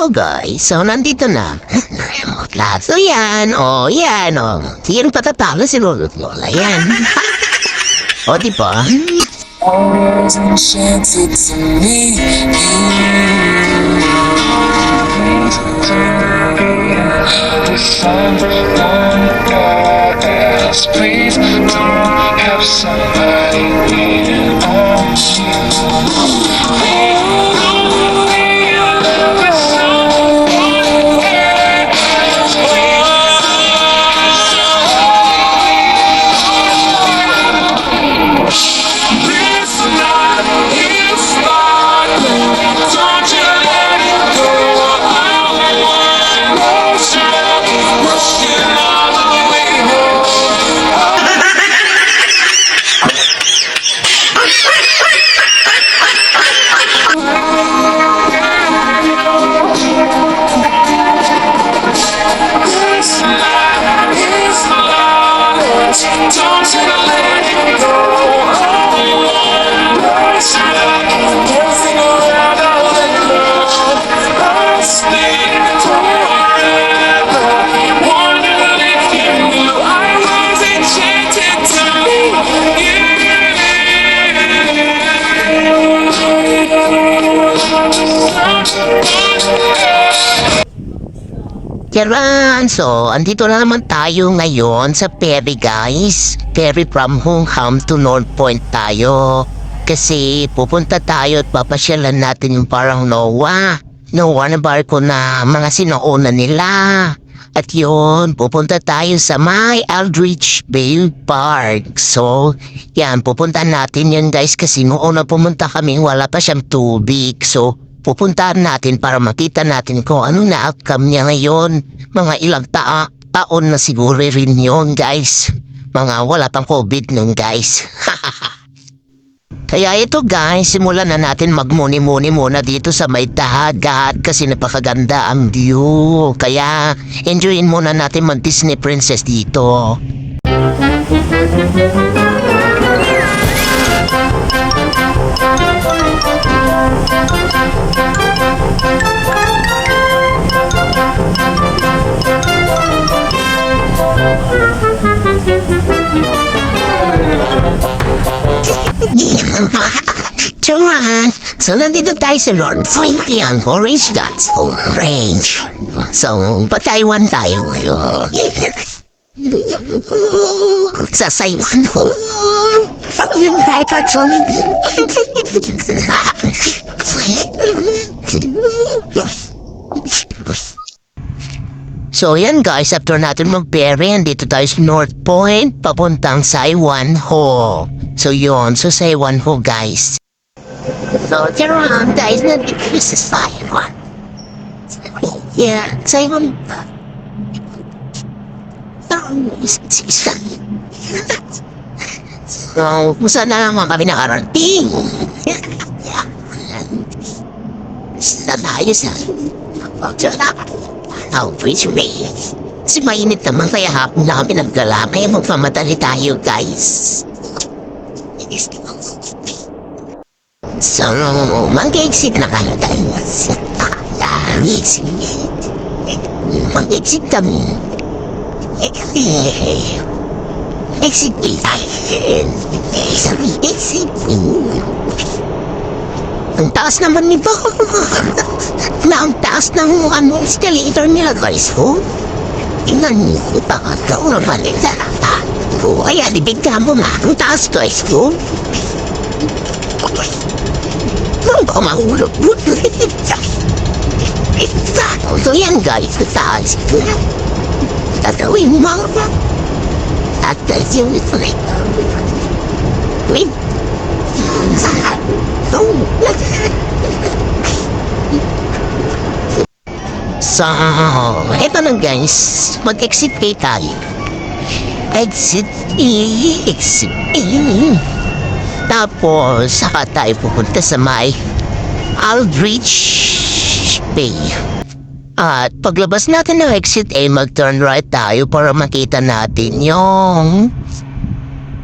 Hello guys, so nandito na. So yan, yan Sige, patatalo si Lolo Lola, yan. O, diba? Always enchanted to me. The someone else, please don't have somebody waiting on Charan! So, andito na naman tayo ngayon sa ferry guys. Ferry from Hungham to North Point tayo. Kasi pupunta tayo at papasyalan natin yung parang Noah na barko na mga sinuuna nila. At yun, pupunta tayo sa may Aldrich Bay Park. So, yan, pupunta natin yan guys kasi noon na pumunta kami wala pa siyang tubig. So, pupuntahan natin para makita natin kung ano na outcome niya ngayon. Mga ilang taon na siguro rin yun, guys. Mga wala pang COVID nun, guys. Kaya ito, guys, simulan na natin magmuni-muni muna dito sa may dagat kasi napakaganda ang view. Kaya, enjoyin muna natin mag-Disney Princess dito. Turan! So, nandito tayo sa Lord Point yan, Orange Dots, Orange. So, pa-Taiwan tayo ngayon. Sa Taiwan. Yung iPad son. So yan guys, after natin mag-ferry, dito tayo sa North Point, papuntang Saiwan Ho. So yun, so Saiwan Ho guys. So Charan guys, nandito sa Saiwan. Yeah, Saiwan. So, kung saan na naman kami nakarating. Saan tayo sa Outreach Bay. Kasi mainit naman kaya hapon na kami naglalakay. Magpamadali tayo guys. So, mag-exit na kayo guys. Mag-exit kami. Exit me tayo. Exit me. Ang taas naman nito. Ang taas ng escalator nila guys. Tingnan niyo. Ipakagaw na balita. Kaya libig ka mo na. Ang taas guys. Ang pamahulog. So yan guys. Ang taas. Tatawin mo. At yung wait. So, eto na guys, mag-exit kayo tayo. Exit Tapos, saka tayo pupunta sa may Aldrich Bay. At paglabas natin ng exit mag-turn right tayo para makita natin yung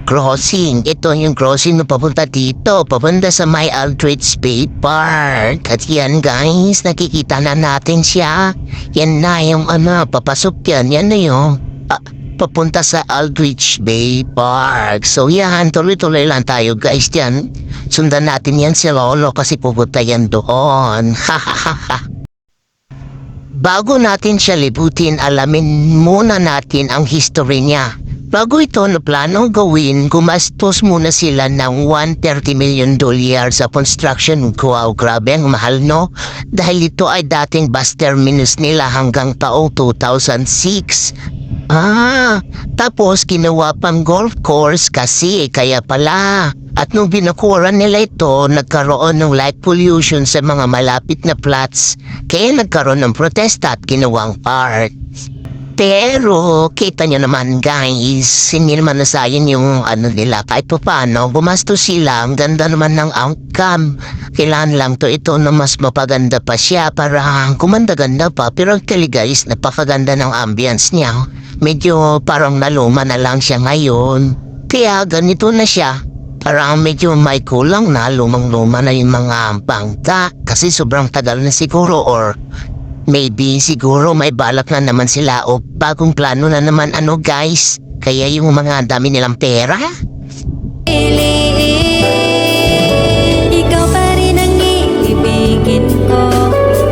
crossing. Ito yung crossing na papunta dito, papunta sa may Aldrich Bay Park. At yan guys, nakikita na natin siya. Yan na yung papasok yan. Yan na yung papunta sa Aldrich Bay Park. So yan, tuloy-tuloy lang tayo guys yan. Sundan natin yan si Lolo kasi pupunta yan doon. Bago natin siya libutin, alamin muna natin ang history niya. Bago ito na planong gawin, gumastos muna sila ng $130 million sa construction. Wow, grabe ang mahal no? Dahil ito ay dating bus terminus nila hanggang taong 2006. Tapos ginawa pang golf course kasi kaya pala. At nung binakuran nila ito, nagkaroon ng light pollution sa mga malapit na flats. Kaya nagkaroon ng protesta at ginawang park. Pero, kita nyo naman guys, hindi naman nasayang yung nila. Kahit pa paano, gumastos sila. Ang ganda naman ng outcome. Kailangan lang ito na mas mapaganda pa siya para kumanda-ganda pa. Pero actually guys, napakaganda ng ambience niya. Medyo parang naluma na lang siya ngayon. Kaya ganito na siya. Parang medyo may kulang na, lumang-luma na yung mga bangka. Kasi sobrang tagal na siguro or maybe siguro may balak na naman sila o bagong plano na naman guys. Kaya yung mga dami nilang pera. Ikaw pa rin ang iibigin ko.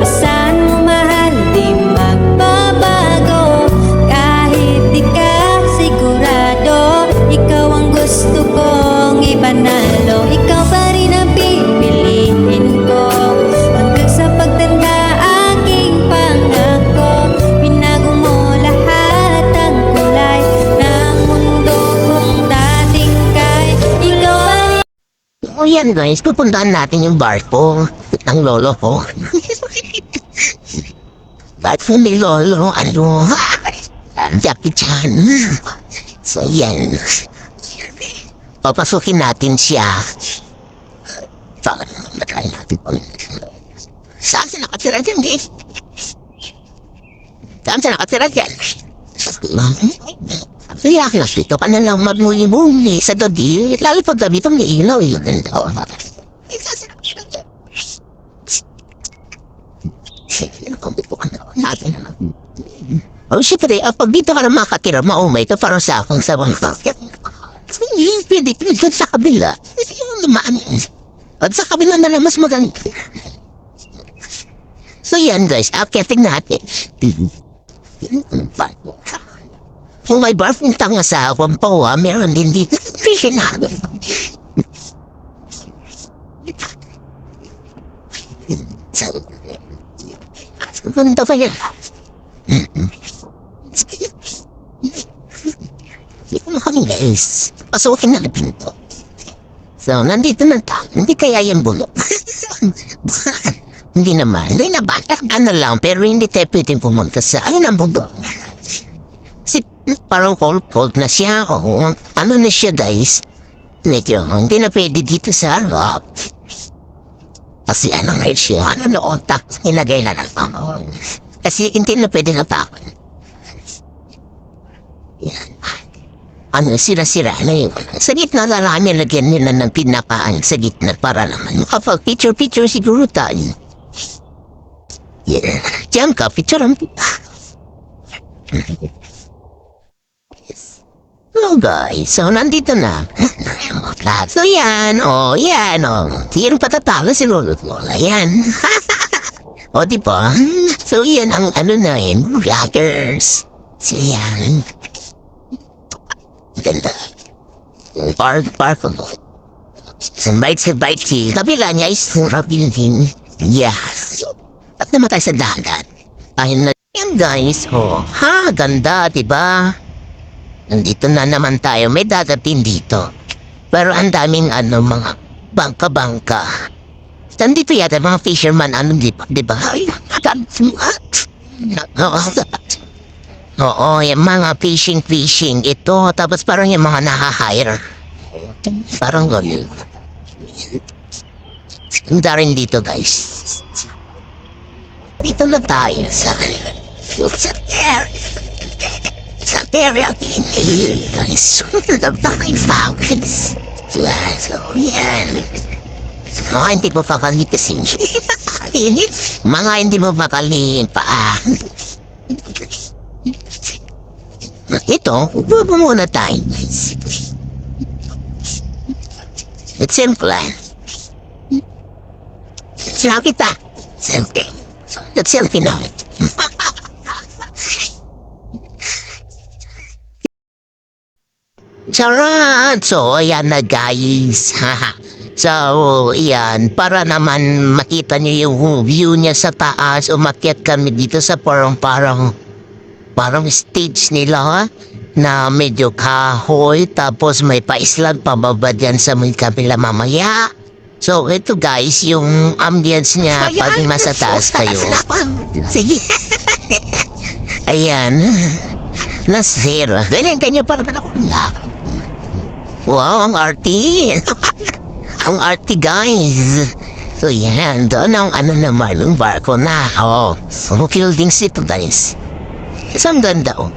Asan mo mahal di magbabago. Kahit di ka sigurado, ikaw ang gusto kong ipanalo. Ikaw pa rin ang pipiliin ko. Hanggang sa pagtanda aking pangako. Binago mo lahat ang kulay ng mundo kong dating kay. Ikaw pa rin. O yan guys, pupuntahan natin yung barko ng lolo ko. Barko ni lolo, Jackie Chan. So yan. Papasukin natin siya. Saan natin natin? Saan siya nakatira dyan, eh? Saan siya nakatira dyan? Kaya dito ka na lang magmuli-muli sa gabi. Lalo pag gabi pang ilaw, yun ang tawag. Oh, siyempre, pag dito ka na makatira, maumay ka para sa akong sabang bakit. Pwede ka sa kabila. At sa kabila na lang mas maganda. So yan guys, akitin natin. Kung may bar punta nga sa Pampawa, meron din dito. Sinado. Ganda pa yan. Dito na kami guys. Pasukin na pinto. So, nandito na tayo. Hindi kaya yung bulok. Hindi naman. Hindi na ba? Ano lang, pero hindi tayo pwedeng pumunta sa ang bulok. Kasi parang cold na siya. O, ano na siya guys? Medyo, hindi na pwede dito sa harap. Kasi ano nga siya? Ano na otak? Nilagay na lang ako. Kasi hindi na pwede na takon. Yan. Ano, sira-sira na yun. Sa gitna na lang nilagyan nila ng pinakaan sa gitna para naman makapag-picture siguro tayo. Yeah. Diyan ka, picture ang So guys, so nandito na. So yan, yan, Hindi patatalo si Lolo Lola, yan. O diba? So yan ang na yun, rockers. So yan. Ganda. Park. Sabay. Kabila niya is building. Yeah. At namatay sa dagat. Ayun na yan guys. Ganda, diba? Nandito na naman tayo. May dadating dito. Pero ang daming mga bangka-bangka. Nandito yata mga fisherman, diba? Ay, Oo, yung mga fishing. Ito, tapos parang yung mga nakahire. Parang gano'n. Ganda rin dito, guys. Dito na tayo sa area. Sunod ang taking focus. So, yan. Mga hindi mo pakalipasin. Mga hindi mo pakalipa. Ito, bubo muna tayo. It's simple. Sila kita. Simple. That's simple na. Charot! So, ayan na guys. So, iyan, para naman makita niyo yung view niya sa taas, umakyat kami dito sa parang stage nila na medyo kahoy, tapos may paislan pababa dyan sa may kabila mamaya. So, ito guys, yung ambience niya pag nasa taas kayo. Sige. Ayan. Nasira. Ganyan para ako. Wow, ang arty. Ang arty guys. So yan, doon ang ano naman, yung barko na. Oh, buildings ito guys. Isang ganda oh.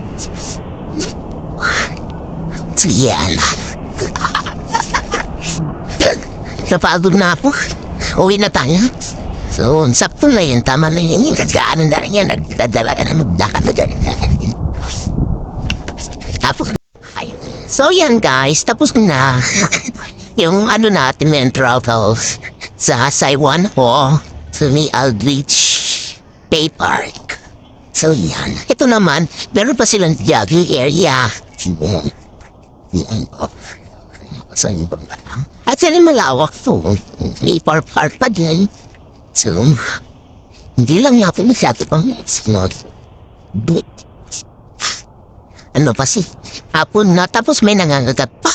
So yan. Napagod na ako. Uwi na tayo. So, sakto na yun. Tama na yun. Kagaanan na rin yan. Nagdadala ka na magdakad na dyan. Tapos, ayun. So yan guys, tapos na. Yung ano natin yung travel sa Saiwan Ho sa may Aldrich Bay Park. So yan. Ito naman, meron pa silang jogging area. Yan. So yun ba lang? At sila malawak to. May park pa din. So, hindi lang natin masyado pang explore. But, ano pa si? Hapon na, tapos may nangangagat pa.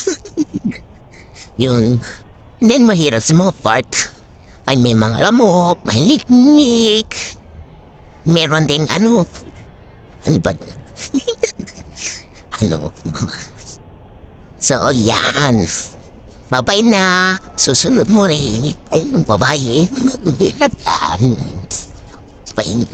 Yun. Then mahirap sa mga part. Ay may mga lamok, may liknik. Meron din ano ba? Ano? So, yan. Babay na. Susunod mo rin. Ay, babae. Bye.